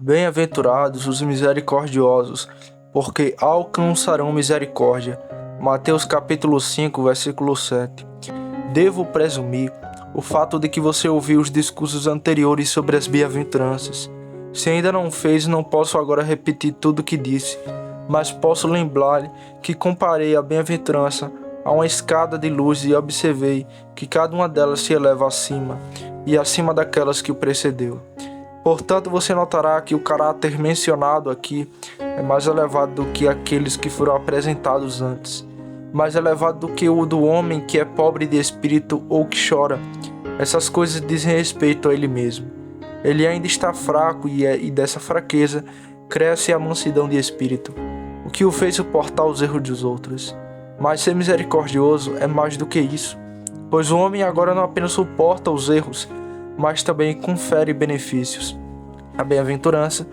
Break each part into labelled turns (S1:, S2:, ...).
S1: Bem-aventurados os misericordiosos, porque alcançarão misericórdia. Mateus capítulo 5, versículo 7. Devo presumir o fato de que você ouviu os discursos anteriores sobre as bem-aventuranças. Se ainda não fez, não posso agora repetir tudo o que disse, mas posso lembrar-lhe que comparei a bem-aventurança a uma escada de luz e observei que cada uma delas se eleva acima, e acima daquelas que o precedeu. Portanto, você notará que o caráter mencionado aqui é mais elevado do que aqueles que foram apresentados antes, mais elevado do que o do homem que é pobre de espírito ou que chora. Essas coisas dizem respeito a ele mesmo. Ele ainda está fraco e dessa fraqueza cresce a mansidão de espírito, o que o fez suportar os erros dos outros. Mas ser misericordioso é mais do que isso, pois o homem agora não apenas suporta os erros, mas também confere benefícios. A bem-aventurança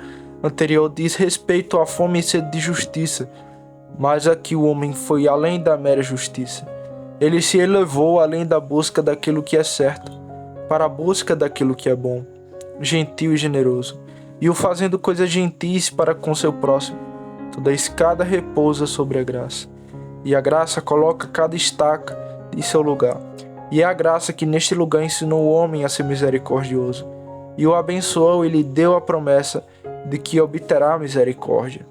S1: anterior diz respeito à fome e sede de justiça, mas aqui o homem foi além da mera justiça. Ele se elevou além da busca daquilo que é certo, para a busca daquilo que é bom, gentil e generoso, e o fazendo coisas gentis para com seu próximo. Toda escada repousa sobre a graça, e a graça coloca cada estaca em seu lugar. E é a graça que neste lugar ensinou o homem a ser misericordioso, e o abençoou e lhe deu a promessa de que obterá misericórdia.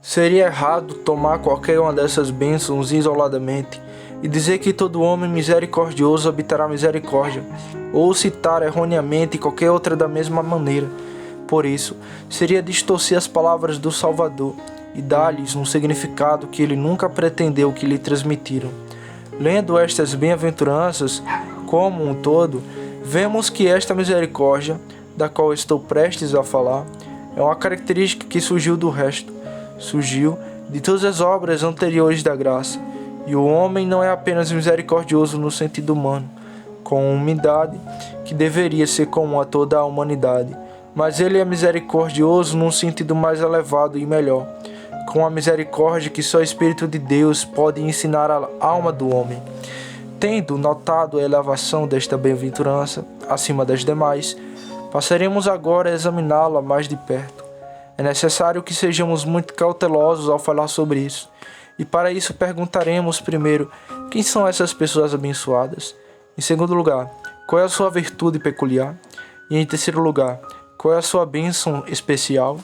S1: Seria errado tomar qualquer uma dessas bênçãos isoladamente e dizer que todo homem misericordioso obterá misericórdia, ou citar erroneamente qualquer outra da mesma maneira. Por isso, seria distorcer as palavras do Salvador e dar-lhes um significado que ele nunca pretendeu que lhe transmitiram. Lendo estas bem-aventuranças como um todo, vemos que esta misericórdia, da qual estou prestes a falar, é uma característica que surgiu do resto, surgiu de todas as obras anteriores da graça, e o homem não é apenas misericordioso no sentido humano, com humildade que deveria ser comum a toda a humanidade, mas ele é misericordioso num sentido mais elevado e melhor, com a misericórdia que só o Espírito de Deus pode ensinar à alma do homem. Tendo notado a elevação desta bem-aventurança acima das demais, passaremos agora a examiná-la mais de perto. É necessário que sejamos muito cautelosos ao falar sobre isso, e para isso perguntaremos primeiro, quem são essas pessoas abençoadas? Em segundo lugar, qual é a sua virtude peculiar? E em terceiro lugar, qual é a sua bênção especial?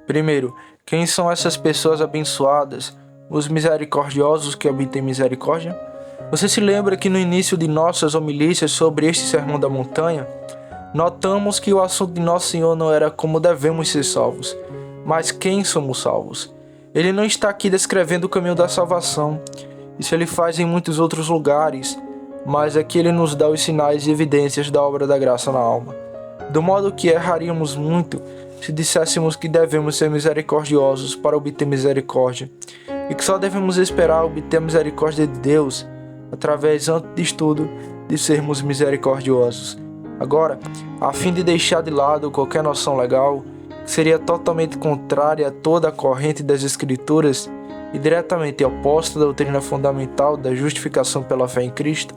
S1: Primeiro, quem são essas pessoas abençoadas, os misericordiosos que obtêm misericórdia? Você se lembra que no início de nossas homilícias sobre este Sermão da Montanha, notamos que o assunto de Nosso Senhor não era como devemos ser salvos, mas quem somos salvos. Ele não está aqui descrevendo o caminho da salvação, isso ele faz em muitos outros lugares, mas aqui ele nos dá os sinais e evidências da obra da graça na alma. Do modo que erraríamos muito se disséssemos que devemos ser misericordiosos para obter misericórdia, e que só devemos esperar obter a misericórdia de Deus através, antes de tudo, de sermos misericordiosos. Agora, a fim de deixar de lado qualquer noção legal, que seria totalmente contrária a toda a corrente das Escrituras e diretamente oposta à doutrina fundamental da justificação pela fé em Cristo,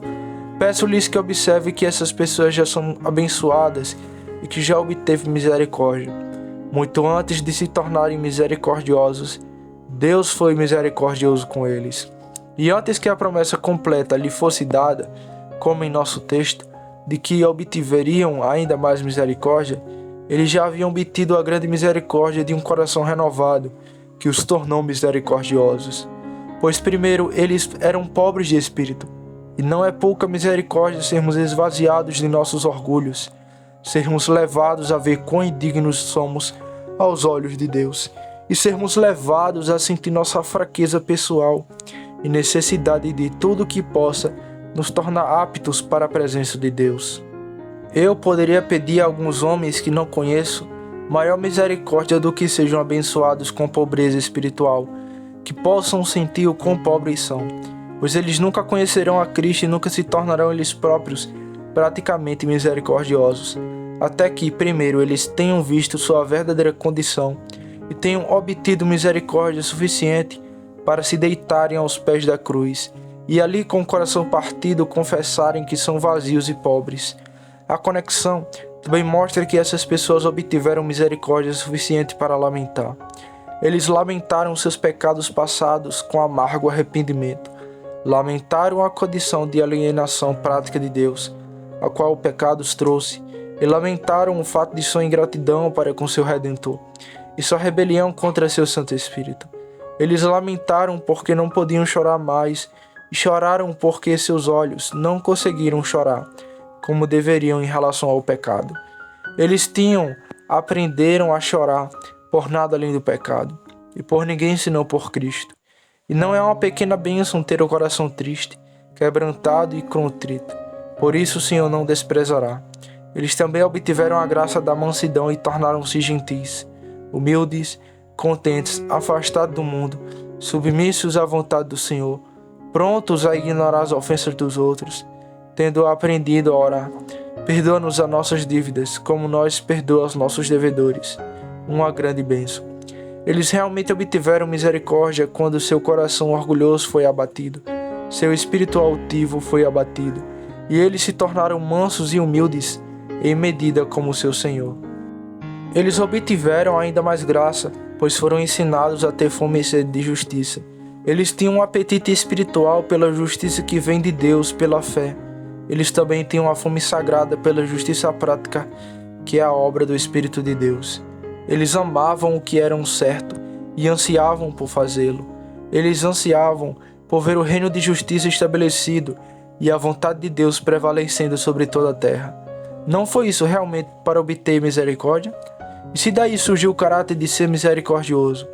S1: peço-lhes que observe que essas pessoas já são abençoadas e que já obteve misericórdia. Muito antes de se tornarem misericordiosos, Deus foi misericordioso com eles. E antes que a promessa completa lhe fosse dada, como em nosso texto, de que obtiveriam ainda mais misericórdia, eles já haviam obtido a grande misericórdia de um coração renovado, que os tornou misericordiosos. Pois primeiro eles eram pobres de espírito, e não é pouca misericórdia sermos esvaziados de nossos orgulhos, sermos levados a ver quão indignos somos aos olhos de Deus, e sermos levados a sentir nossa fraqueza pessoal e necessidade de tudo que possa nos tornar aptos para a presença de Deus. Eu poderia pedir a alguns homens que não conheço maior misericórdia do que sejam abençoados com pobreza espiritual, que possam sentir o quão pobres são, pois eles nunca conhecerão a Cristo e nunca se tornarão eles próprios praticamente misericordiosos, até que primeiro eles tenham visto sua verdadeira condição e tenham obtido misericórdia suficiente para se deitarem aos pés da cruz e ali com o coração partido confessarem que são vazios e pobres. A conexão também mostra que essas pessoas obtiveram misericórdia suficiente para lamentar. Eles lamentaram seus pecados passados com amargo arrependimento. Lamentaram a condição de alienação prática de Deus, a qual o pecado os trouxe, e lamentaram o fato de sua ingratidão para com seu Redentor, e sua rebelião contra seu Santo Espírito. Eles lamentaram porque não podiam chorar mais, e choraram porque seus olhos não conseguiram chorar, como deveriam em relação ao pecado. Eles aprenderam a chorar por nada além do pecado, e por ninguém senão por Cristo. E não é uma pequena bênção ter o coração triste, quebrantado e contrito. Por isso o Senhor não desprezará. Eles também obtiveram a graça da mansidão e tornaram-se gentis, humildes, contentes, afastados do mundo, submissos à vontade do Senhor, prontos a ignorar as ofensas dos outros, tendo aprendido a orar. Perdoa-nos as nossas dívidas, como nós perdoamos aos nossos devedores. Uma grande bênção. Eles realmente obtiveram misericórdia quando seu coração orgulhoso foi abatido, seu espírito altivo foi abatido, e eles se tornaram mansos e humildes em medida como seu Senhor. Eles obtiveram ainda mais graça, pois foram ensinados a ter fome e sede de justiça. Eles tinham um apetite espiritual pela justiça que vem de Deus pela fé. Eles também tinham uma fome sagrada pela justiça prática, que é a obra do Espírito de Deus. Eles amavam o que era certo e ansiavam por fazê-lo. Eles ansiavam por ver o reino de justiça estabelecido e a vontade de Deus prevalecendo sobre toda a terra. Não foi isso realmente para obter misericórdia? E se daí surgiu o caráter de ser misericordioso,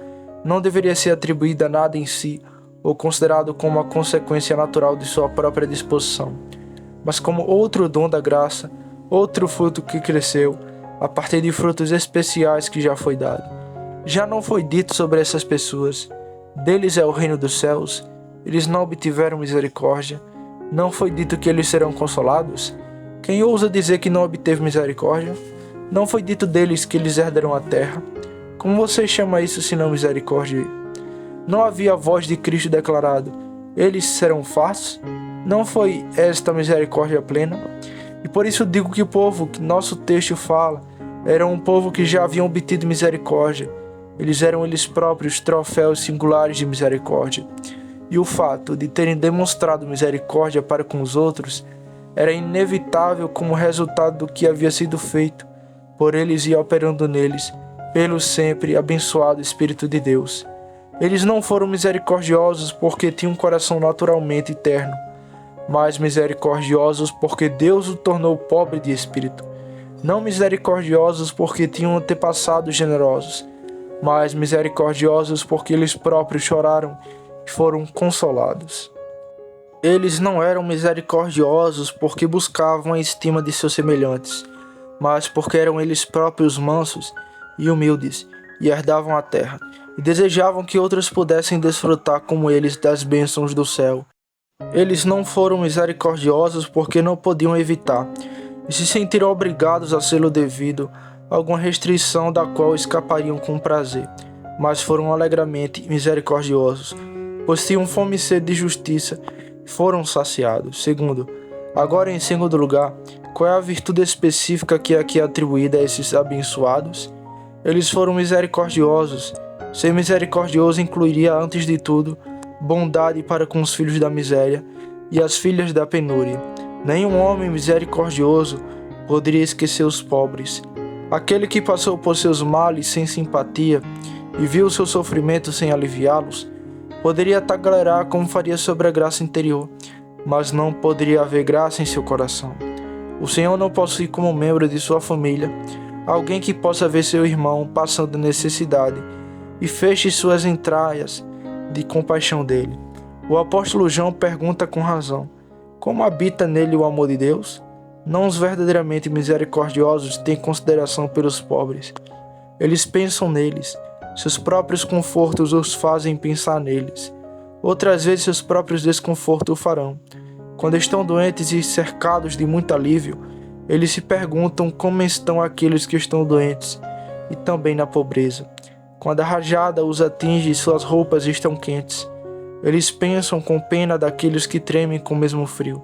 S1: não deveria ser atribuído a nada em si ou considerado como uma consequência natural de sua própria disposição, mas como outro dom da graça, outro fruto que cresceu a partir de frutos especiais que já foi dado. Já não foi dito sobre essas pessoas: deles é o reino dos céus, eles não obtiveram misericórdia. Não foi dito que eles serão consolados? Quem ousa dizer que não obteve misericórdia? Não foi dito deles que eles herdarão a terra? Como você chama isso senão misericórdia? Não havia a voz de Cristo declarado: eles serão fartos? Não foi esta misericórdia plena? E por isso digo que o povo que nosso texto fala era um povo que já haviam obtido misericórdia. Eles eram eles próprios troféus singulares de misericórdia. E o fato de terem demonstrado misericórdia para com os outros era inevitável como resultado do que havia sido feito por eles e operando neles, pelo sempre abençoado Espírito de Deus. Eles não foram misericordiosos porque tinham um coração naturalmente terno, mas misericordiosos porque Deus o tornou pobre de espírito. Não misericordiosos porque tinham antepassados generosos, mas misericordiosos porque eles próprios choraram e foram consolados. Eles não eram misericordiosos porque buscavam a estima de seus semelhantes, mas porque eram eles próprios mansos e humildes e herdavam a terra, e desejavam que outros pudessem desfrutar como eles das bênçãos do céu. Eles não foram misericordiosos porque não podiam evitar, e se sentiram obrigados a sê-lo devido a alguma restrição da qual escapariam com prazer, mas foram alegremente misericordiosos, pois tinham fome e sede de justiça e foram saciados. Agora em segundo lugar, qual é a virtude específica que aqui é atribuída a esses abençoados? Eles foram misericordiosos. Ser misericordioso incluiria, antes de tudo, bondade para com os filhos da miséria e as filhas da penúria. Nenhum homem misericordioso poderia esquecer os pobres. Aquele que passou por seus males sem simpatia e viu seu sofrimento sem aliviá-los, poderia tagarelar como faria sobre a graça interior, mas não poderia haver graça em seu coração. O Senhor não possui como membro de sua família alguém que possa ver seu irmão passando necessidade e feche suas entranhas de compaixão dele. O apóstolo João pergunta com razão: como habita nele o amor de Deus? Não os verdadeiramente misericordiosos têm consideração pelos pobres. Eles pensam neles. Seus próprios confortos os fazem pensar neles. Outras vezes seus próprios desconfortos o farão. Quando estão doentes e cercados de muito alívio, eles se perguntam como estão aqueles que estão doentes e também na pobreza. Quando a rajada os atinge e suas roupas estão quentes, eles pensam com pena daqueles que tremem com o mesmo frio,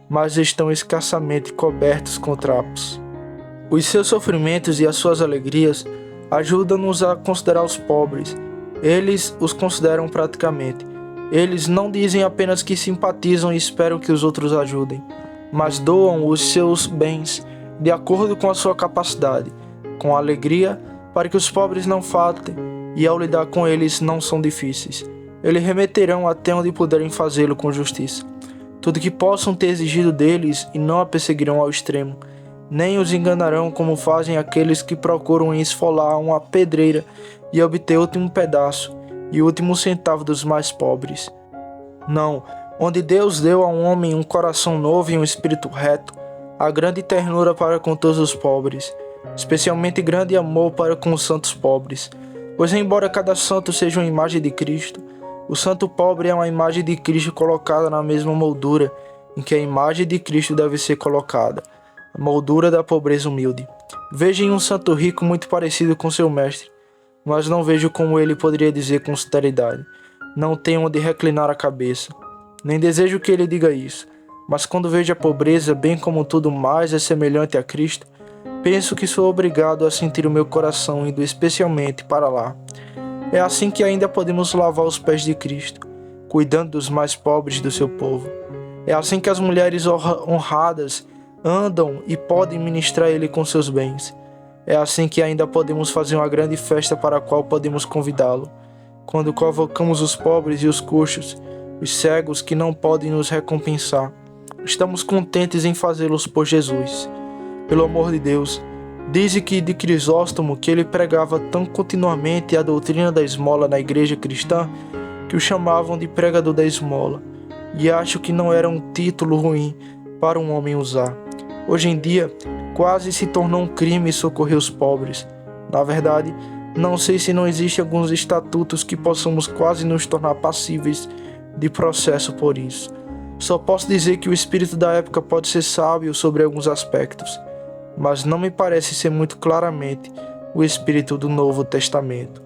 S1: mas estão escassamente cobertos com trapos. Os seus sofrimentos e as suas alegrias ajudam-nos a considerar os pobres. Eles os consideram praticamente. Eles não dizem apenas que simpatizam e esperam que os outros ajudem, mas doam os seus bens de acordo com a sua capacidade, com alegria, para que os pobres não faltem, e ao lidar com eles não são difíceis. Eles remeterão até onde puderem fazê-lo com justiça. Tudo que possam ter exigido deles e não a perseguirão ao extremo, nem os enganarão como fazem aqueles que procuram esfolar uma pedreira e obter o último pedaço e o último centavo dos mais pobres. Não, onde Deus deu a um homem um coração novo e um espírito reto, há grande ternura para com todos os pobres, especialmente grande amor para com os santos pobres. Pois embora cada santo seja uma imagem de Cristo, o santo pobre é uma imagem de Cristo colocada na mesma moldura em que a imagem de Cristo deve ser colocada, a moldura da pobreza humilde. Vejo em um santo rico muito parecido com seu mestre, mas não vejo como ele poderia dizer com sinceridade: não tenho onde reclinar a cabeça. Nem desejo que ele diga isso, mas quando vejo a pobreza, bem como tudo mais é semelhante a Cristo, penso que sou obrigado a sentir o meu coração indo especialmente para lá. É assim que ainda podemos lavar os pés de Cristo, cuidando dos mais pobres do seu povo. É assim que as mulheres honradas andam e podem ministrar a Ele com seus bens. É assim que ainda podemos fazer uma grande festa para a qual podemos convidá-lo, quando convocamos os pobres e os coxos, os cegos que não podem nos recompensar. Estamos contentes em fazê-los por Jesus. Pelo amor de Deus, diz que de Crisóstomo que ele pregava tão continuamente a doutrina da esmola na igreja cristã que o chamavam de pregador da esmola, e acho que não era um título ruim para um homem usar. Hoje em dia, quase se tornou um crime socorrer os pobres. Na verdade, não sei se não existem alguns estatutos que possamos quase nos tornar passíveis de processo por isso. Só posso dizer que o espírito da época pode ser sábio sobre alguns aspectos, mas não me parece ser muito claramente o espírito do Novo Testamento.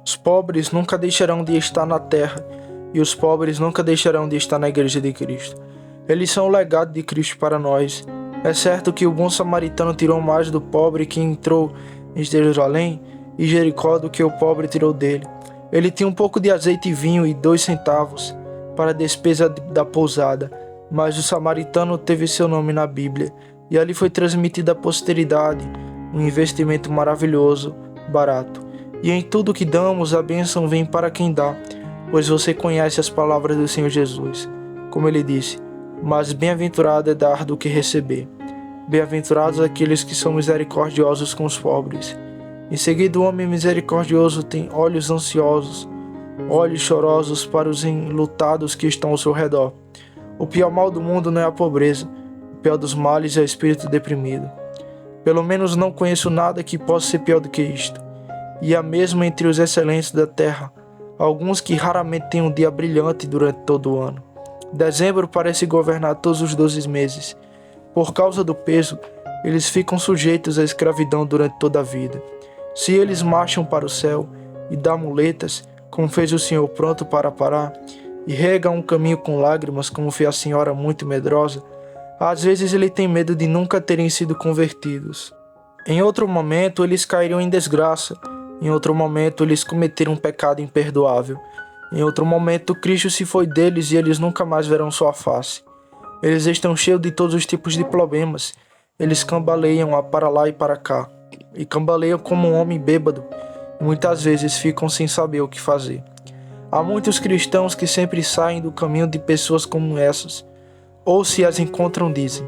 S1: Os pobres nunca deixarão de estar na terra, e os pobres nunca deixarão de estar na igreja de Cristo. Eles são o legado de Cristo para nós. É certo que o bom samaritano tirou mais do pobre que entrou em Jerusalém e Jericó do que o pobre tirou dele. Ele tinha um pouco de azeite e vinho e 2 centavos para a despesa da pousada, mas o samaritano teve seu nome na Bíblia, e ali foi transmitido à posteridade um investimento maravilhoso, barato. E em tudo que damos, a bênção vem para quem dá, pois você conhece as palavras do Senhor Jesus. Como ele disse: mas bem-aventurado é dar do que receber. Bem-aventurados aqueles que são misericordiosos com os pobres. Em seguida, o homem misericordioso tem olhos ansiosos, olhos chorosos para os enlutados que estão ao seu redor. O pior mal do mundo não é a pobreza, o pior dos males é o espírito deprimido. Pelo menos não conheço nada que possa ser pior do que isto. E há mesmo entre os excelentes da terra alguns que raramente têm um dia brilhante durante todo o ano. Dezembro parece governar todos os 12 meses. Por causa do peso, eles ficam sujeitos à escravidão durante toda a vida. Se eles marcham para o céu e dão muletas, como fez o Senhor pronto para parar, e regam um caminho com lágrimas, como fez a senhora muito medrosa, às vezes ele tem medo de nunca terem sido convertidos. Em outro momento, eles cairiam em desgraça. Em outro momento, eles cometeram um pecado imperdoável. Em outro momento, Cristo se foi deles e eles nunca mais verão sua face. Eles estão cheios de todos os tipos de problemas. Eles cambaleiam para lá e para cá. E cambaleiam como um homem bêbado. E muitas vezes ficam sem saber o que fazer. Há muitos cristãos que sempre saem do caminho de pessoas como essas. Ou se as encontram, dizem: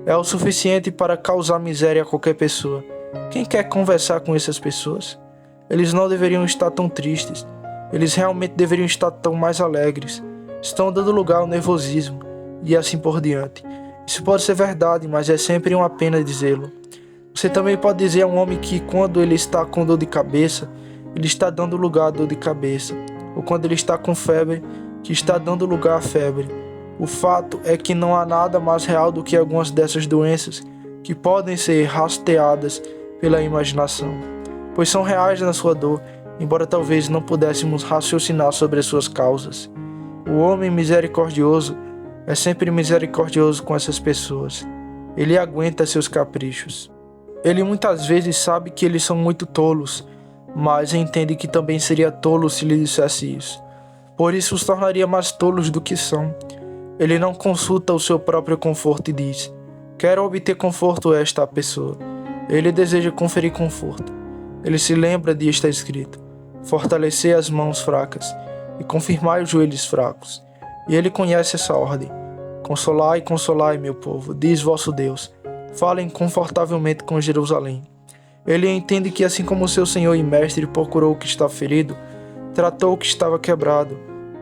S1: é o suficiente para causar miséria a qualquer pessoa. Quem quer conversar com essas pessoas? Eles não deveriam estar tão tristes. Eles realmente deveriam estar tão mais alegres. Estão dando lugar ao nervosismo, e assim por diante. Isso pode ser verdade, mas é sempre uma pena dizê-lo. Você também pode dizer a um homem que quando ele está com dor de cabeça, ele está dando lugar à dor de cabeça. Ou quando ele está com febre, que está dando lugar à febre. O fato é que não há nada mais real do que algumas dessas doenças que podem ser rasteadas pela imaginação, pois são reais na sua dor, embora talvez não pudéssemos raciocinar sobre as suas causas. O homem misericordioso é sempre misericordioso com essas pessoas. Ele aguenta seus caprichos. Ele muitas vezes sabe que eles são muito tolos, mas entende que também seria tolo se lhe dissesse isso. Por isso os tornaria mais tolos do que são. Ele não consulta o seu próprio conforto e diz: quero obter conforto a esta pessoa. Ele deseja conferir conforto. Ele se lembra de estar escrito: fortalecer as mãos fracas e confirmar os joelhos fracos. E ele conhece essa ordem: consolai, consolai, meu povo, diz vosso Deus. Falem confortavelmente com Jerusalém. Ele entende que assim como seu Senhor e Mestre procurou o que estava ferido, tratou o que estava quebrado,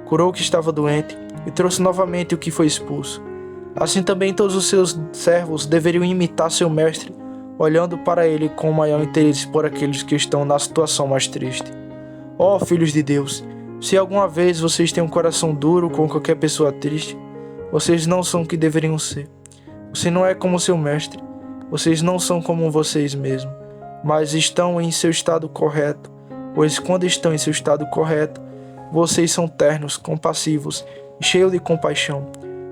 S1: curou o que estava doente e trouxe novamente o que foi expulso, assim também todos os seus servos deveriam imitar seu Mestre, olhando para ele com o maior interesse por aqueles que estão na situação mais triste. Ó filhos de Deus, se alguma vez vocês têm um coração duro com qualquer pessoa triste, vocês não são o que deveriam ser. Você não é como seu Mestre, vocês não são como vocês mesmos, mas estão em seu estado correto, pois quando estão em seu estado correto, vocês são ternos, compassivos e cheios de compaixão,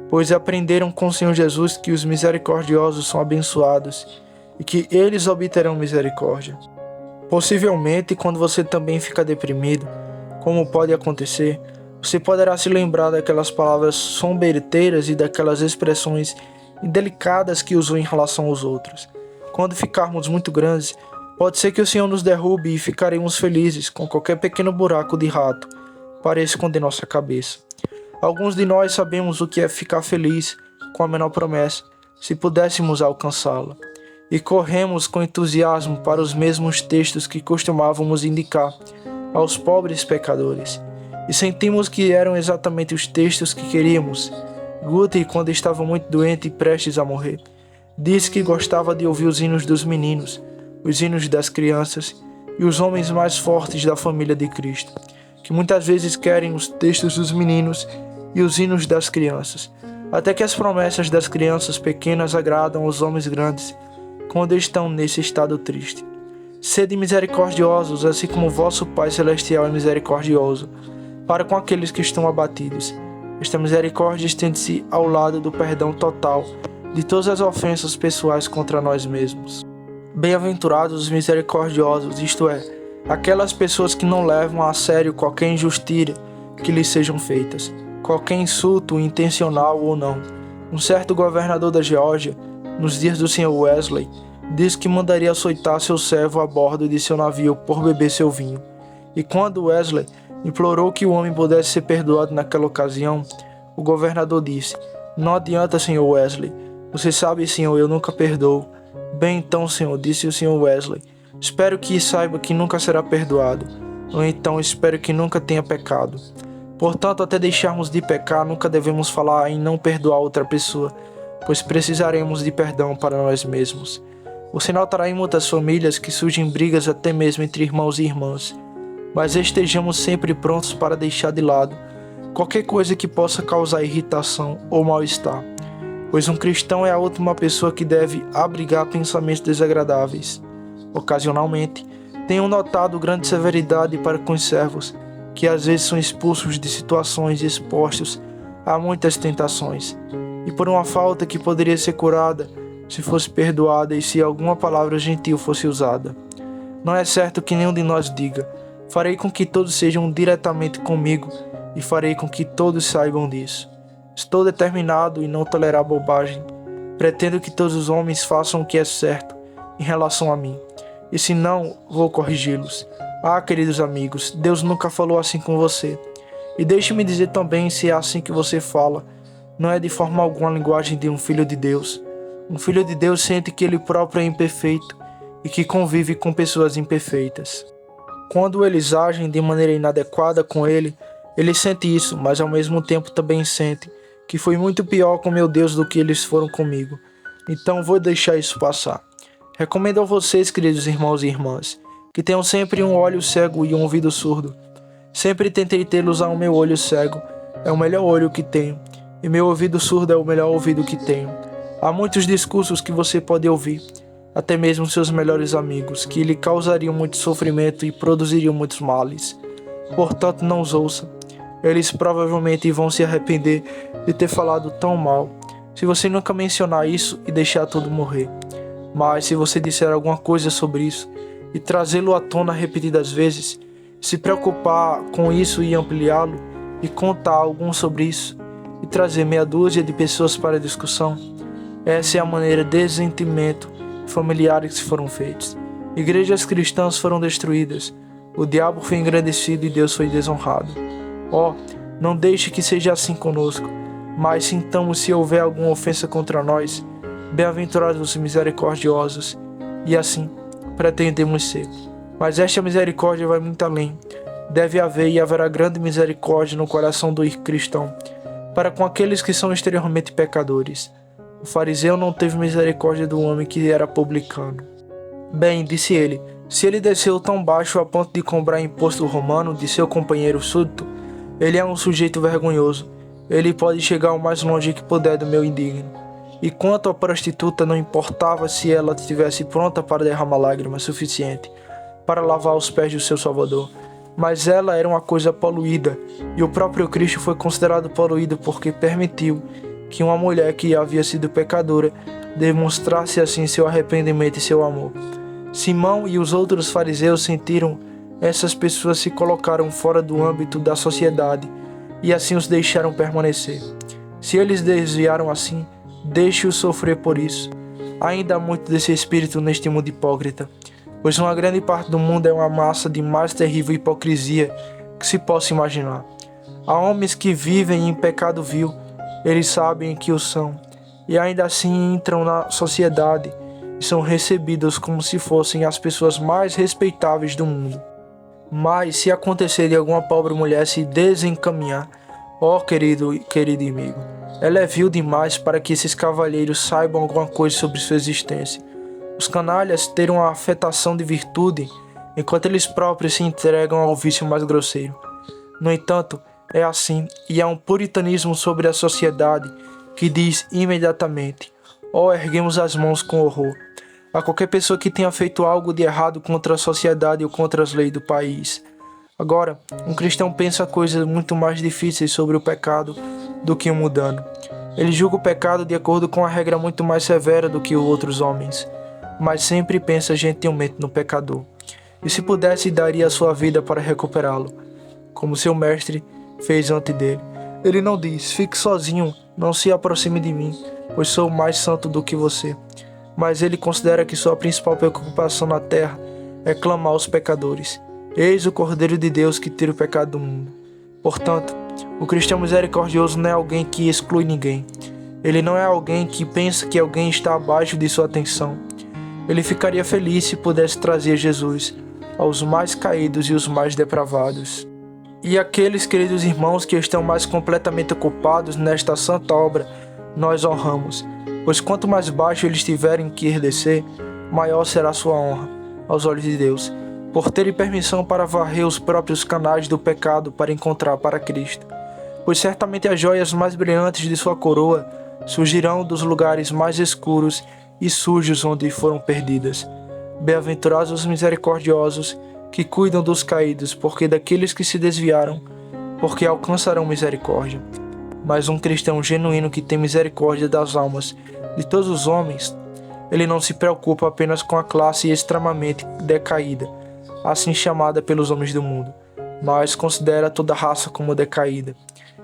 S1: pois aprenderam com o Senhor Jesus que os misericordiosos são abençoados e que eles obterão misericórdia. Possivelmente, quando você também fica deprimido, como pode acontecer, você poderá se lembrar daquelas palavras sombreteiras e daquelas expressões indelicadas que usou em relação aos outros. Quando ficarmos muito grandes, pode ser que o Senhor nos derrube e ficaremos felizes com qualquer pequeno buraco de rato para esconder nossa cabeça. Alguns de nós sabemos o que é ficar feliz com a menor promessa, se pudéssemos alcançá-la, e corremos com entusiasmo para os mesmos textos que costumávamos indicar aos pobres pecadores, e sentimos que eram exatamente os textos que queríamos. Guthrie, quando estava muito doente e prestes a morrer, disse que gostava de ouvir os hinos dos meninos, os hinos das crianças e os homens mais fortes da família de Cristo, que muitas vezes querem os textos dos meninos e os hinos das crianças, até que as promessas das crianças pequenas agradam aos homens grandes quando estão nesse estado triste. Sede misericordiosos, assim como vosso Pai Celestial é misericordioso, para com aqueles que estão abatidos. Esta misericórdia estende-se ao lado do perdão total de todas as ofensas pessoais contra nós mesmos. Bem-aventurados os misericordiosos, isto é, aquelas pessoas que não levam a sério qualquer injustiça que lhes sejam feitas, qualquer insulto, intencional ou não. Um certo governador da Geórgia, nos dias do Sr. Wesley, disse que mandaria açoitar seu servo a bordo de seu navio por beber seu vinho. E quando Wesley implorou que o homem pudesse ser perdoado naquela ocasião, o governador disse: não adianta, Sr. Wesley. Você sabe, senhor, eu nunca perdoo. Bem então, senhor, disse o Sr. Wesley, espero que saiba que nunca será perdoado, ou então espero que nunca tenha pecado. Portanto, até deixarmos de pecar, nunca devemos falar em não perdoar outra pessoa, pois precisaremos de perdão para nós mesmos. Você notará em muitas famílias que surgem brigas até mesmo entre irmãos e irmãs, mas estejamos sempre prontos para deixar de lado qualquer coisa que possa causar irritação ou mal-estar, pois um cristão é a última pessoa que deve abrigar pensamentos desagradáveis. Ocasionalmente, tenho notado grande severidade para com os servos, que às vezes são expulsos de situações e expostos a muitas tentações, e por uma falta que poderia ser curada se fosse perdoada e se alguma palavra gentil fosse usada. Não é certo que nenhum de nós diga: farei com que todos sejam diretamente comigo e farei com que todos saibam disso. Estou determinado em não tolerar bobagem. Pretendo que todos os homens façam o que é certo em relação a mim, e se não, vou corrigi-los. Ah, queridos amigos, Deus nunca falou assim com você. E deixe-me dizer também, se é assim que você fala, não é de forma alguma a linguagem de um filho de Deus. Um filho de Deus sente que ele próprio é imperfeito e que convive com pessoas imperfeitas. Quando eles agem de maneira inadequada com ele sente isso, mas ao mesmo tempo também sente que foi muito pior com meu Deus do que eles foram comigo. Então vou deixar isso passar. Recomendo a vocês, queridos irmãos e irmãs, que tenham sempre um olho cego e um ouvido surdo. Sempre tentei tê-los ao meu olho cego, é o melhor olho que tenho, e meu ouvido surdo é o melhor ouvido que tenho. Há muitos discursos que você pode ouvir, até mesmo seus melhores amigos, que lhe causariam muito sofrimento e produziriam muitos males. Portanto, não os ouça. Eles provavelmente vão se arrepender de ter falado tão mal, se você nunca mencionar isso e deixar tudo morrer. Mas se você disser alguma coisa sobre isso e trazê-lo à tona repetidas vezes, se preocupar com isso e ampliá-lo, e contar algum sobre isso, e trazer meia dúzia de pessoas para a discussão, essa é a maneira de desentendimento familiares que foram feitos. Igrejas cristãs foram destruídas, o diabo foi engrandecido e Deus foi desonrado. Não deixe que seja assim conosco, mas sintamos se houver alguma ofensa contra nós, bem-aventurados os misericordiosos, e assim pretendemos ser. Mas esta misericórdia vai muito além. Deve haver e haverá grande misericórdia no coração do cristão, para com aqueles que são exteriormente pecadores. O fariseu não teve misericórdia do homem que era publicano. Bem, disse ele, se ele desceu tão baixo a ponto de cobrar imposto romano de seu companheiro súdito, ele é um sujeito vergonhoso. Ele pode chegar o mais longe que puder do meu indigno. E quanto à prostituta, não importava se ela estivesse pronta para derramar lágrimas suficiente para lavar os pés do seu Salvador, mas ela era uma coisa poluída, e o próprio Cristo foi considerado poluído porque permitiu que uma mulher que havia sido pecadora demonstrasse assim seu arrependimento e seu amor. Simão e os outros fariseus sentiram essas pessoas se colocaram fora do âmbito da sociedade e assim os deixaram permanecer. Se eles desviaram assim, deixe-os sofrer por isso. Ainda há muito desse espírito neste mundo hipócrita, pois uma grande parte do mundo é uma massa de mais terrível hipocrisia que se possa imaginar. Há homens que vivem em pecado vil, eles sabem que o são, e ainda assim entram na sociedade e são recebidos como se fossem as pessoas mais respeitáveis do mundo. Mas se acontecer de alguma pobre mulher se desencaminhar, querido amigo, ela é vil demais para que esses cavalheiros saibam alguma coisa sobre sua existência. Os canalhas terão uma afetação de virtude, enquanto eles próprios se entregam ao vício mais grosseiro. No entanto, é assim, e há um puritanismo sobre a sociedade que diz imediatamente: erguemos as mãos com horror a qualquer pessoa que tenha feito algo de errado contra a sociedade ou contra as leis do país. Agora, um cristão pensa coisas muito mais difíceis sobre o pecado do que um mundano. Ele julga o pecado de acordo com a regra muito mais severa do que os outros homens, mas sempre pensa gentilmente no pecador, e se pudesse daria a sua vida para recuperá-lo, como seu mestre fez antes dele. Ele não diz: fique sozinho, não se aproxime de mim, pois sou mais santo do que você. Mas ele considera que sua principal preocupação na terra é clamar aos pecadores: eis o Cordeiro de Deus que tira o pecado do mundo. Portanto, o cristão misericordioso não é alguém que exclui ninguém. Ele não é alguém que pensa que alguém está abaixo de sua atenção. Ele ficaria feliz se pudesse trazer Jesus aos mais caídos e os mais depravados. E aqueles queridos irmãos que estão mais completamente ocupados nesta santa obra, nós honramos, pois quanto mais baixo eles tiverem que ir descer, maior será sua honra aos olhos de Deus, por terem permissão para varrer os próprios canais do pecado para encontrar para Cristo. Pois certamente as joias mais brilhantes de sua coroa surgirão dos lugares mais escuros e sujos onde foram perdidas. Bem-aventurados os misericordiosos, que cuidam dos caídos, porque daqueles que se desviaram, porque alcançarão misericórdia. Mas um cristão genuíno que tem misericórdia das almas de todos os homens, ele não se preocupa apenas com a classe extremamente decaída, assim chamada pelos homens do mundo, mas considera toda a raça como decaída.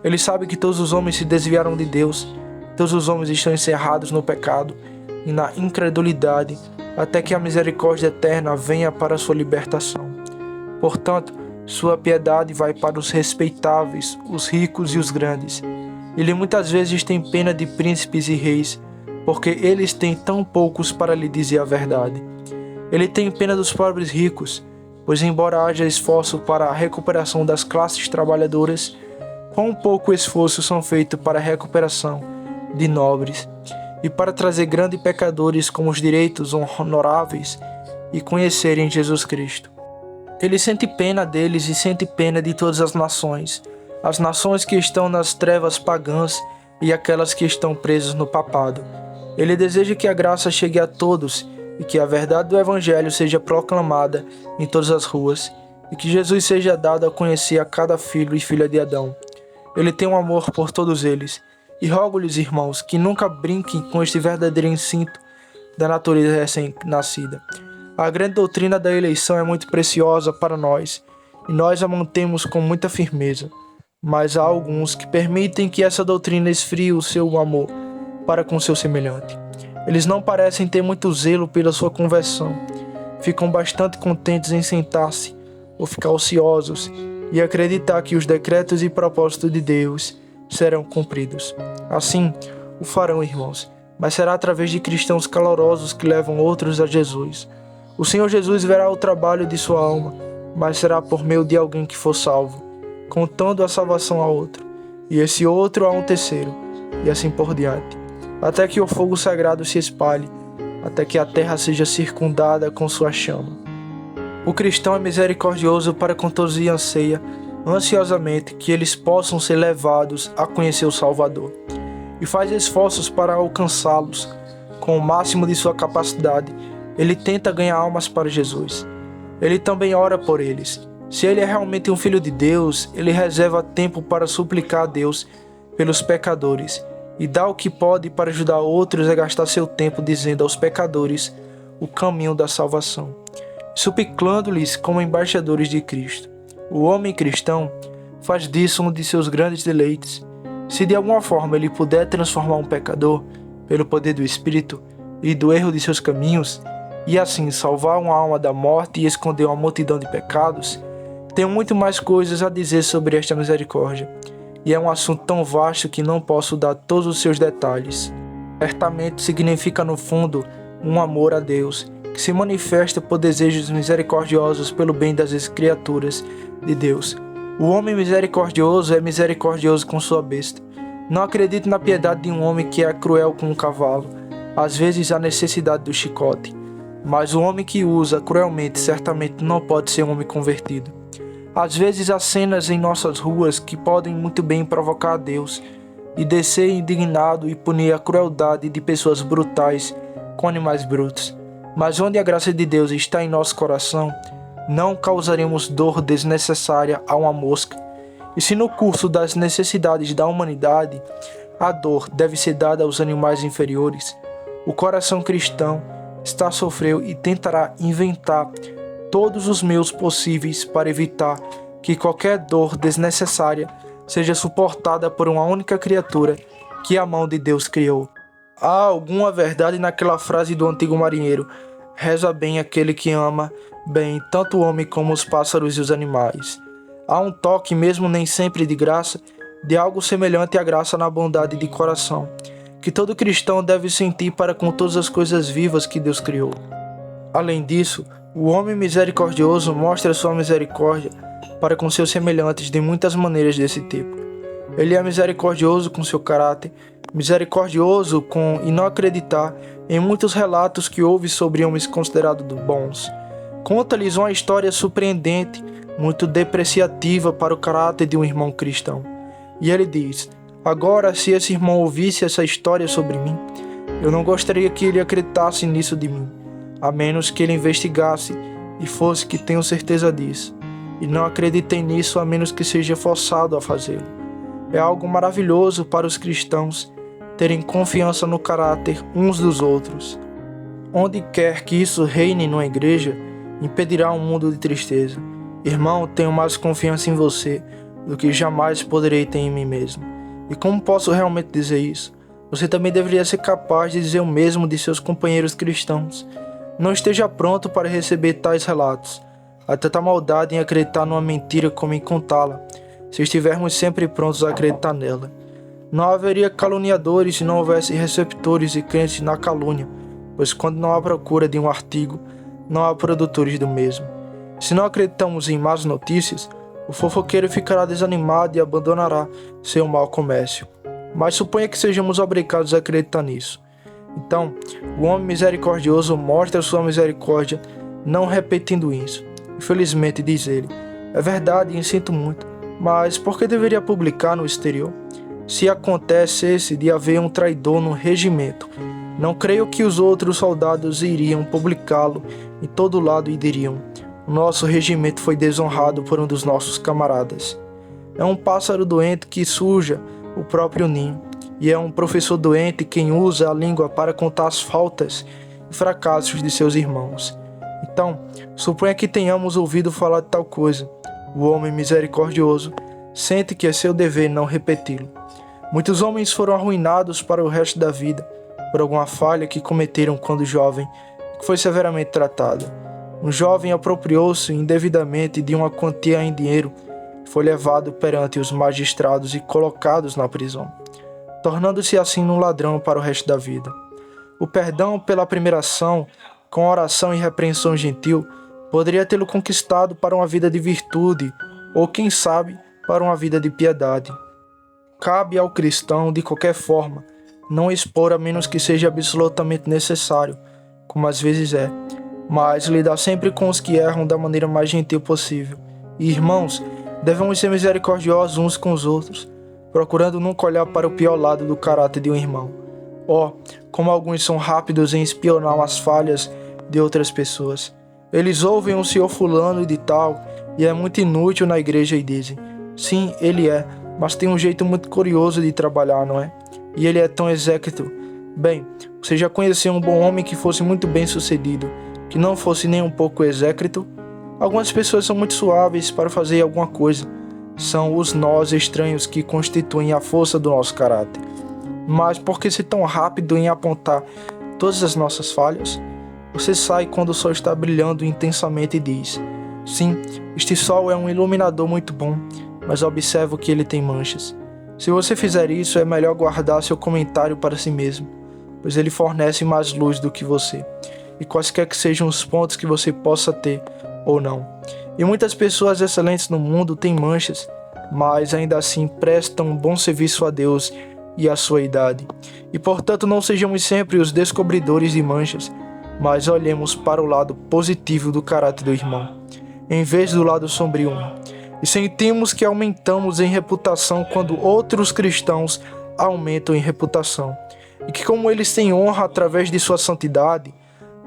S1: Ele sabe que todos os homens se desviaram de Deus, todos os homens estão encerrados no pecado e na incredulidade, até que a misericórdia eterna venha para sua libertação. Portanto, sua piedade vai para os respeitáveis, os ricos e os grandes. Ele muitas vezes tem pena de príncipes e reis, porque eles têm tão poucos para lhe dizer a verdade. Ele tem pena dos pobres ricos, pois embora haja esforço para a recuperação das classes trabalhadoras, quão pouco esforço são feitos para a recuperação de nobres e para trazer grandes pecadores com os direitos honoráveis e conhecerem Jesus Cristo. Ele sente pena deles e sente pena de todas as nações que estão nas trevas pagãs e aquelas que estão presas no papado. Ele deseja que a graça chegue a todos e que a verdade do Evangelho seja proclamada em todas as ruas e que Jesus seja dado a conhecer a cada filho e filha de Adão. Ele tem um amor por todos eles, e rogo-lhes, irmãos, que nunca brinquem com este verdadeiro instinto da natureza recém-nascida. A grande doutrina da eleição é muito preciosa para nós, e nós a mantemos com muita firmeza. Mas há alguns que permitem que essa doutrina esfrie o seu amor para com seu semelhante. Eles não parecem ter muito zelo pela sua conversão. Ficam bastante contentes em sentar-se ou ficar ociosos e acreditar que os decretos e propósitos de Deus serão cumpridos. Assim o farão, irmãos, mas será através de cristãos calorosos que levam outros a Jesus. O Senhor Jesus verá o trabalho de sua alma, mas será por meio de alguém que for salvo, contando a salvação a outro, e esse outro a um terceiro, e assim por diante, até que o fogo sagrado se espalhe, até que a terra seja circundada com sua chama. O cristão é misericordioso para com todos e anseia ansiosamente que eles possam ser levados a conhecer o Salvador, e faz esforços para alcançá-los. Com o máximo de sua capacidade, ele tenta ganhar almas para Jesus. Ele também ora por eles. Se ele é realmente um filho de Deus, ele reserva tempo para suplicar a Deus pelos pecadores e dá o que pode para ajudar outros a gastar seu tempo dizendo aos pecadores o caminho da salvação, suplicando-lhes como embaixadores de Cristo. O homem cristão faz disso um de seus grandes deleites. Se de alguma forma ele puder transformar um pecador, pelo poder do Espírito e do erro de seus caminhos, e assim salvar uma alma da morte e esconder uma multidão de pecados, tenho muito mais coisas a dizer sobre esta misericórdia, e é um assunto tão vasto que não posso dar todos os seus detalhes. Certamente significa no fundo um amor a Deus, que se manifesta por desejos misericordiosos pelo bem das criaturas de Deus. O homem misericordioso é misericordioso com sua besta. Não acredito na piedade de um homem que é cruel com um cavalo. Às vezes há necessidade do chicote, mas o homem que usa cruelmente certamente não pode ser um homem convertido. Às vezes há cenas em nossas ruas que podem muito bem provocar a Deus e descer indignado e punir a crueldade de pessoas brutais com animais brutos. Mas onde a graça de Deus está em nosso coração, não causaremos dor desnecessária a uma mosca. E se no curso das necessidades da humanidade, a dor deve ser dada aos animais inferiores, o coração cristão está sofreu e tentará inventar todos os meios possíveis para evitar que qualquer dor desnecessária seja suportada por uma única criatura que a mão de Deus criou. Há alguma verdade naquela frase do antigo marinheiro: reza bem aquele que ama bem tanto o homem como os pássaros e os animais. Há um toque, mesmo nem sempre de graça, de algo semelhante à graça na bondade de coração, que todo cristão deve sentir para com todas as coisas vivas que Deus criou. Além disso, o homem misericordioso mostra sua misericórdia para com seus semelhantes de muitas maneiras desse tipo. Ele é misericordioso com seu caráter, misericordioso com e não acreditar em muitos relatos que houve sobre homens considerados bons. Conta-lhes uma história surpreendente, muito depreciativa para o caráter de um irmão cristão. E ele diz: agora, se esse irmão ouvisse essa história sobre mim, eu não gostaria que ele acreditasse nisso de mim, a menos que ele investigasse e fosse que tenho certeza disso. E não acreditem nisso a menos que seja forçado a fazê-lo. É algo maravilhoso para os cristãos terem confiança no caráter uns dos outros. Onde quer que isso reine numa igreja, impedirá um mundo de tristeza. Irmão, tenho mais confiança em você do que jamais poderei ter em mim mesmo. E como posso realmente dizer isso? Você também deveria ser capaz de dizer o mesmo de seus companheiros cristãos. Não esteja pronto para receber tais relatos. Há tanta maldade em acreditar numa mentira como em contá-la, se estivermos sempre prontos a acreditar nela. Não haveria caluniadores se não houvesse receptores e crentes na calúnia, pois quando não há procura de um artigo, não há produtores do mesmo. Se não acreditamos em más notícias, o fofoqueiro ficará desanimado e abandonará seu mau comércio. Mas suponha que sejamos obrigados a acreditar nisso. Então, o homem misericordioso mostra sua misericórdia, não repetindo isso. Infelizmente, diz ele, é verdade e sinto muito, mas por que deveria publicar no exterior? Se acontecesse de haver um traidor no regimento, não creio que os outros soldados iriam publicá-lo em todo lado e diriam: nosso regimento foi desonrado por um dos nossos camaradas. É um pássaro doente que suja o próprio ninho, e é um professor doente quem usa a língua para contar as faltas e e fracassos de seus irmãos. Então, suponha que tenhamos ouvido falar de tal coisa. O homem misericordioso sente que é seu dever não repeti-lo. Muitos homens foram arruinados para o resto da vida por alguma falha que cometeram quando jovem e que foi severamente tratada. Um jovem apropriou-se indevidamente de uma quantia em dinheiro e foi levado perante os magistrados e colocados na prisão, tornando-se assim um ladrão para o resto da vida. O perdão pela primeira ação, com oração e repreensão gentil, poderia tê-lo conquistado para uma vida de virtude, ou quem sabe, para uma vida de piedade. Cabe ao cristão, de qualquer forma, não expor a menos que seja absolutamente necessário, como às vezes é, mas lidar sempre com os que erram da maneira mais gentil possível. E, irmãos, devemos ser misericordiosos uns com os outros, procurando nunca olhar para o pior lado do caráter de um irmão. Como alguns são rápidos em espionar as falhas de outras pessoas. Eles ouvem um senhor fulano de tal e é muito inútil na igreja e dizem: sim, ele é, mas tem um jeito muito curioso de trabalhar, não é? E ele é tão exécrito. Bem, você já conheceu um bom homem que fosse muito bem sucedido, que não fosse nem um pouco exécrito? Algumas pessoas são muito suaves para fazer alguma coisa. São os nós estranhos que constituem a força do nosso caráter. Mas por que ser tão rápido em apontar todas as nossas falhas? Você sai quando o sol está brilhando intensamente e diz: sim, este sol é um iluminador muito bom, mas observo que ele tem manchas. Se você fizer isso, é melhor guardar seu comentário para si mesmo, pois ele fornece mais luz do que você, e quaisquer que sejam os pontos que você possa ter ou não. E muitas pessoas excelentes no mundo têm manchas, mas ainda assim prestam um bom serviço a Deus e à sua idade. E portanto não sejamos sempre os descobridores de manchas, mas olhemos para o lado positivo do caráter do irmão, em vez do lado sombrio. E sentimos que aumentamos em reputação quando outros cristãos aumentam em reputação, e que como eles têm honra através de sua santidade,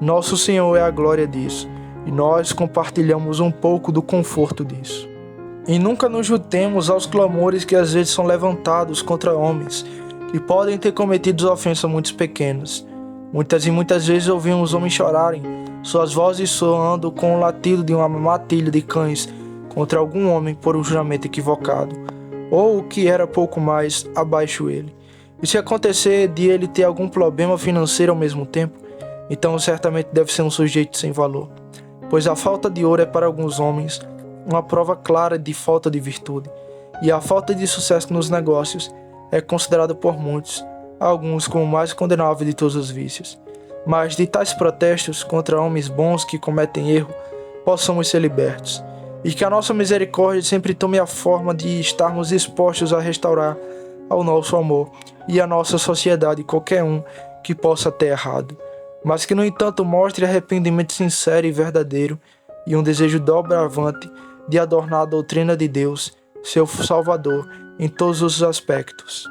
S1: nosso Senhor é a glória disso, e nós compartilhamos um pouco do conforto disso. E nunca nos jutemos aos clamores que às vezes são levantados contra homens, que podem ter cometido ofensas muito pequenas. Muitas e muitas vezes ouvimos homens chorarem, suas vozes soando com o latido de uma matilha de cães contra algum homem por um juramento equivocado, ou o que era pouco mais abaixo ele. E se acontecer de ele ter algum problema financeiro ao mesmo tempo, então certamente deve ser um sujeito sem valor, pois a falta de ouro é para alguns homens uma prova clara de falta de virtude, e a falta de sucesso nos negócios é considerada por muitos, alguns como o mais condenável de todos os vícios. Mas de tais protestos contra homens bons que cometem erro, possamos ser libertos, e que a nossa misericórdia sempre tome a forma de estarmos dispostos a restaurar ao nosso amor e à nossa sociedade qualquer um que possa ter errado, mas que no entanto mostre arrependimento sincero e verdadeiro e um desejo dobravante de adornar a doutrina de Deus, seu Salvador, em todos os aspectos.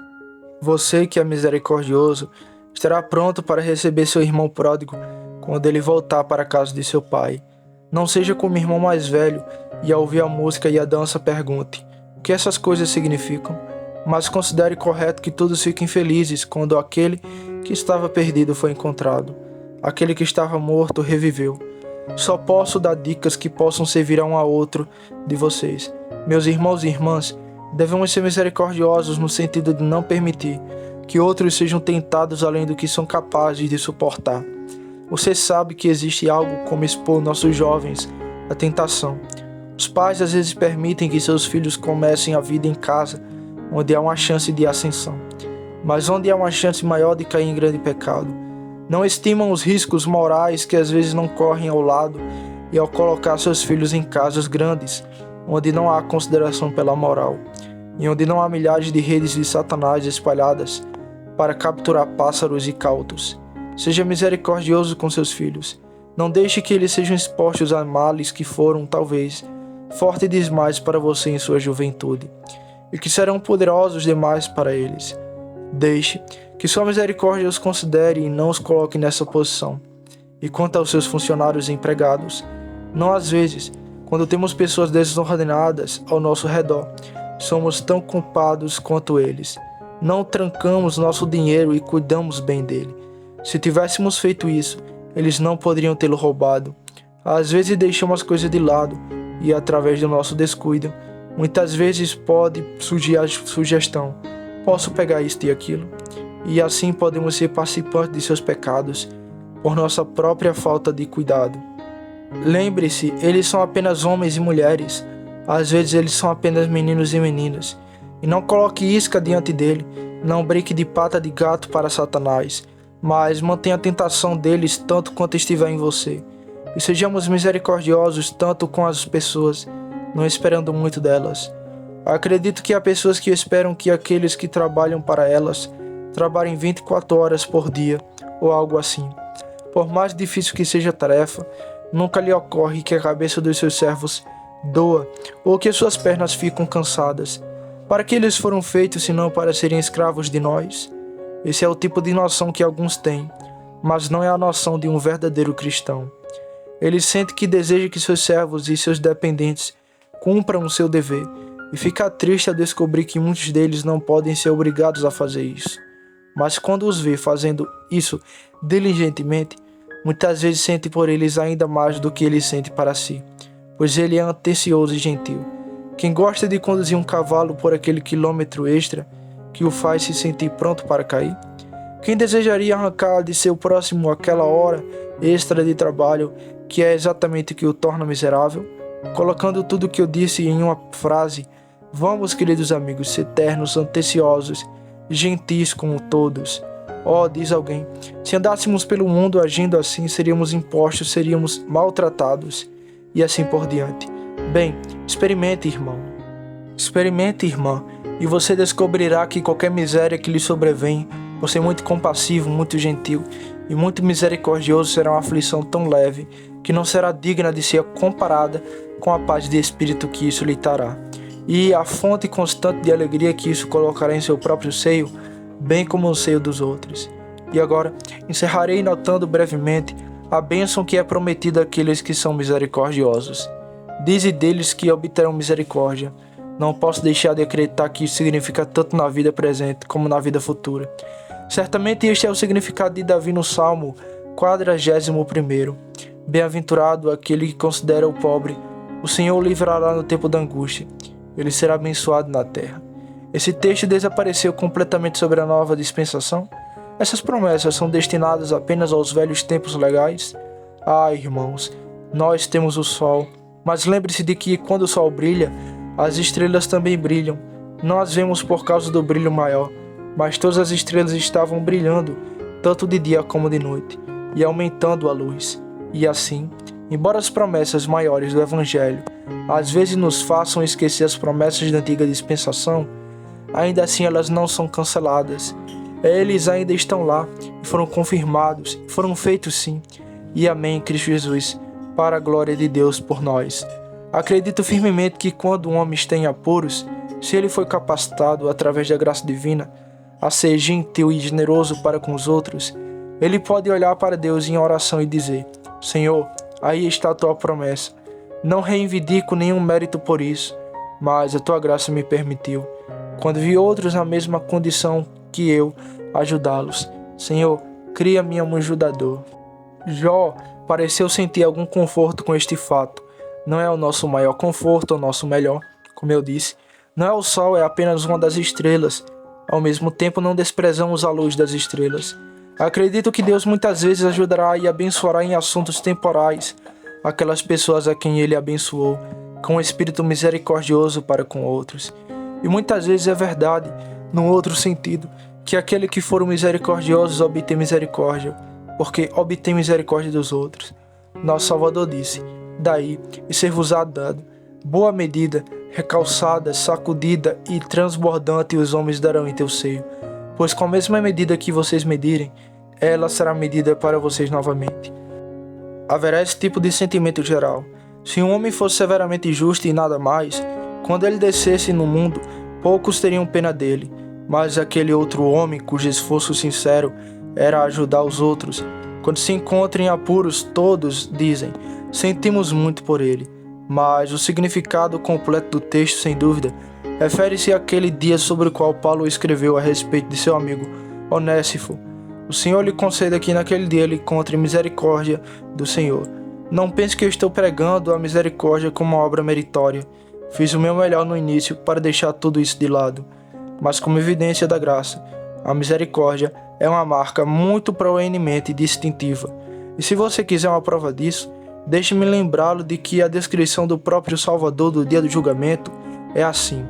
S1: Você que é misericordioso estará pronto para receber seu irmão pródigo quando ele voltar para a casa de seu pai. Não seja como o irmão mais velho e ao ouvir a música e a dança pergunte o que essas coisas significam, mas considere correto que todos fiquem felizes quando aquele que estava perdido foi encontrado, aquele que estava morto reviveu. Só posso dar dicas que possam servir a um a outro de vocês. Meus irmãos e irmãs, devemos ser misericordiosos no sentido de não permitir que outros sejam tentados além do que são capazes de suportar. Você sabe que existe algo como expor nossos jovens à tentação. Os pais às vezes permitem que seus filhos comecem a vida em casa, onde há uma chance de ascensão, mas onde há uma chance maior de cair em grande pecado. Não estimam os riscos morais que às vezes não correm ao lado e ao colocar seus filhos em casas grandes, onde não há consideração pela moral, e onde não há milhares de redes de Satanás espalhadas para capturar pássaros incautos. Seja misericordioso com seus filhos. Não deixe que eles sejam expostos a males que foram, talvez, fortes demais para você em sua juventude, e que serão poderosos demais para eles. Deixe que sua misericórdia os considere e não os coloque nessa posição. E quanto aos seus funcionários e empregados, não às vezes, quando temos pessoas desordenadas ao nosso redor, somos tão culpados quanto eles. Não trancamos nosso dinheiro e cuidamos bem dele. Se tivéssemos feito isso, eles não poderiam tê-lo roubado. Às vezes deixamos as coisas de lado e, através do nosso descuido, muitas vezes pode surgir a sugestão: posso pegar isto e aquilo? E assim podemos ser participantes de seus pecados por nossa própria falta de cuidado. Lembre-se, eles são apenas homens e mulheres. Às vezes eles são apenas meninos e meninas. E não coloque isca diante dele, não brinque de pata de gato para Satanás, mas mantenha a tentação deles tanto quanto estiver em você. E sejamos misericordiosos tanto com as pessoas, não esperando muito delas. Acredito que há pessoas que esperam que aqueles que trabalham para elas trabalhem 24 horas por dia, ou algo assim. Por mais difícil que seja a tarefa, nunca lhe ocorre que a cabeça dos seus servos doa ou que suas pernas ficam cansadas. Para que eles foram feitos senão para serem escravos de nós? Esse é o tipo de noção que alguns têm, mas não é a noção de um verdadeiro cristão. Ele sente que deseja que seus servos e seus dependentes cumpram o seu dever e fica triste ao descobrir que muitos deles não podem ser obrigados a fazer isso. Mas quando os vê fazendo isso diligentemente, muitas vezes sente por eles ainda mais do que ele sente para si, pois ele é atencioso e gentil. Quem gosta de conduzir um cavalo por aquele quilômetro extra que o faz se sentir pronto para cair? Quem desejaria arrancar de seu próximo aquela hora extra de trabalho que é exatamente o que o torna miserável? Colocando tudo o que eu disse em uma frase, vamos, queridos amigos, ser ternos, atenciosos, gentis com todos. Oh, diz alguém, se andássemos pelo mundo agindo assim, seríamos impostos, seríamos maltratados, e assim por diante. Bem, experimente, irmão. Experimente, irmã, e você descobrirá que qualquer miséria que lhe sobrevém, por ser muito compassivo, muito gentil e muito misericordioso, será uma aflição tão leve que não será digna de ser comparada com a paz de espírito que isso lhe trará, e a fonte constante de alegria que isso colocará em seu próprio seio, bem como no seio dos outros. E agora, encerrarei notando brevemente a bênção que é prometida àqueles que são misericordiosos. Dize deles que obterão misericórdia. Não posso deixar de acreditar que isso significa tanto na vida presente como na vida futura. Certamente este é o significado de Davi no Salmo 41. Bem-aventurado aquele que considera o pobre, o Senhor o livrará no tempo da angústia, ele será abençoado na terra. Esse texto desapareceu completamente sobre a nova dispensação? Essas promessas são destinadas apenas aos velhos tempos legais? Ah, irmãos, nós temos o sol, mas lembre-se de que quando o sol brilha, as estrelas também brilham. Não as vemos por causa do brilho maior, mas todas as estrelas estavam brilhando, tanto de dia como de noite, e aumentando a luz. E assim, embora as promessas maiores do Evangelho às vezes nos façam esquecer as promessas da antiga dispensação, ainda assim elas não são canceladas. Eles ainda estão lá e foram confirmados, foram feitos sim, e amém em Cristo Jesus, para a glória de Deus por nós. Acredito firmemente que quando um homem está em apuros, se ele foi capacitado através da graça divina a ser gentil e generoso para com os outros, ele pode olhar para Deus em oração e dizer: Senhor, aí está a tua promessa. Não reivindico nenhum mérito por isso, mas a tua graça me permitiu, quando vi outros na mesma condição que eu, ajudá-los. Senhor, cria-me um ajudador. Jó pareceu sentir algum conforto com este fato. Não é o nosso maior conforto, o nosso melhor, como eu disse. Não é o sol, é apenas uma das estrelas. Ao mesmo tempo, não desprezamos a luz das estrelas. Acredito que Deus muitas vezes ajudará e abençoará em assuntos temporais aquelas pessoas a quem Ele abençoou, com um espírito misericordioso para com outros. E muitas vezes é verdade, num outro sentido, que aquele que for misericordioso obtém misericórdia, porque obtém misericórdia dos outros. Nosso Salvador disse: daí e ser-vos-á dado, boa medida, recalçada, sacudida e transbordante os homens darão em teu seio, pois com a mesma medida que vocês medirem, ela será medida para vocês novamente. Haverá esse tipo de sentimento geral. Se um homem fosse severamente justo e nada mais, quando ele descesse no mundo, poucos teriam pena dele, mas aquele outro homem cujo esforço sincero era ajudar os outros, quando se encontram em apuros, todos dizem: sentimos muito por ele. Mas o significado completo do texto, sem dúvida, refere-se àquele dia sobre o qual Paulo escreveu a respeito de seu amigo Onésipo, O Senhor lhe conceda que naquele dia ele encontre misericórdia do Senhor. Não pense que eu estou pregando a misericórdia como uma obra meritória. Fiz o meu melhor no início para deixar tudo isso de lado, mas como evidência da graça. A misericórdia é uma marca muito proeminente e distintiva. E se você quiser uma prova disso, deixe-me lembrá-lo de que a descrição do próprio Salvador do dia do julgamento é assim.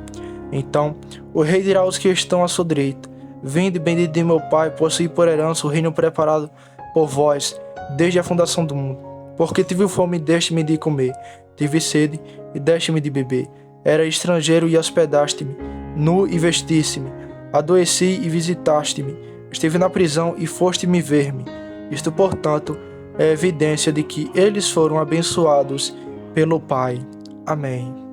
S1: Então, o rei dirá aos que estão à sua direita: Vinde, bendito de meu Pai, possuí por herança o reino preparado por vós desde a fundação do mundo. Porque tive fome e deste-me de comer, tive sede e deste-me de beber. Era estrangeiro e hospedaste-me, nu e vestiste-me, adoeci e visitaste-me, estive na prisão e foste-me ver-me. Isto, portanto, é evidência de que eles foram abençoados pelo Pai. Amém.